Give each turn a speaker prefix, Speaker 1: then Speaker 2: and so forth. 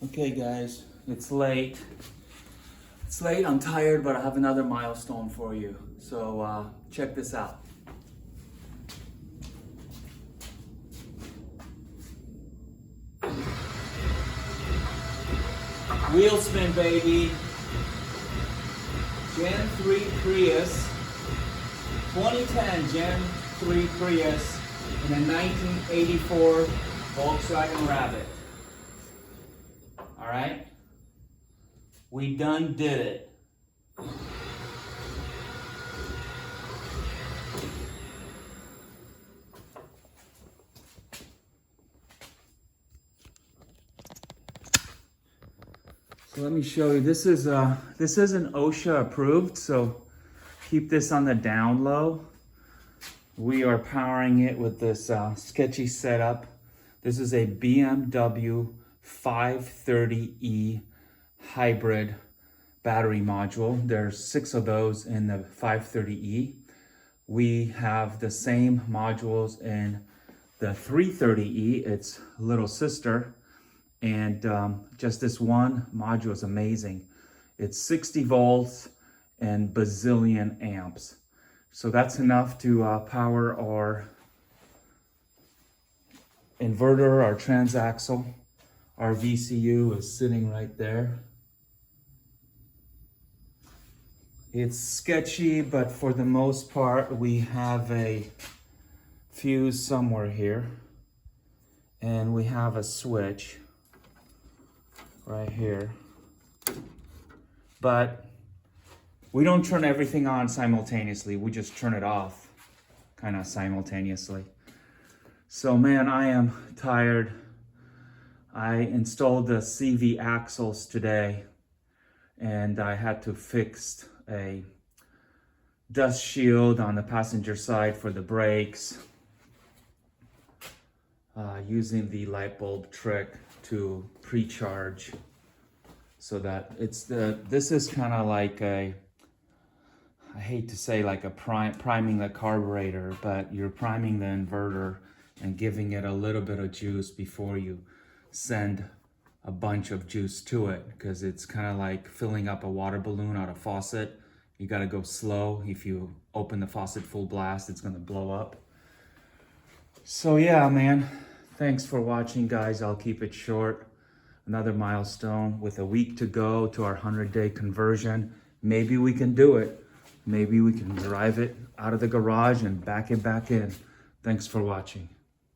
Speaker 1: Okay guys, it's late. It's late, I'm tired, but I have another milestone for you. So check this out. Wheel spin, baby. Gen 3 Prius, 2010 Gen 3 Prius in a 1984 Voltswagen Rabbit. All right, we done did it. So let me show you. This isn't OSHA approved, so keep this on the down low. We are powering it with this sketchy setup. This is a BMW 530e hybrid battery module. There's 6 of those in the 530e. We have the same modules in the 330e, its little sister. And just this one module is amazing. It's 60 volts and bazillion amps. So that's enough to power our inverter, our transaxle. Our VCU is sitting right there. It's sketchy, but for the most part, we have a fuse somewhere here. And we have a switch right here. But we don't turn everything on simultaneously. We just turn it off kind of simultaneously. So man, I am tired. I installed the CV axles today and I had to fix a dust shield on the passenger side for the brakes using the light bulb trick to pre-charge so that this is kind of like I hate to say like a priming the carburetor, but you're priming the inverter and giving it a little bit of juice before you send a bunch of juice to it, because it's kind of like filling up a water balloon out of faucet. You got to go slow. If you open the faucet full blast, it's going to blow up. So yeah, man, thanks for watching, guys. I'll keep it short. Another milestone with a week to go to our 100-day conversion. Maybe we can do it. Maybe we can drive it out of the garage and back it back in. Thanks for watching.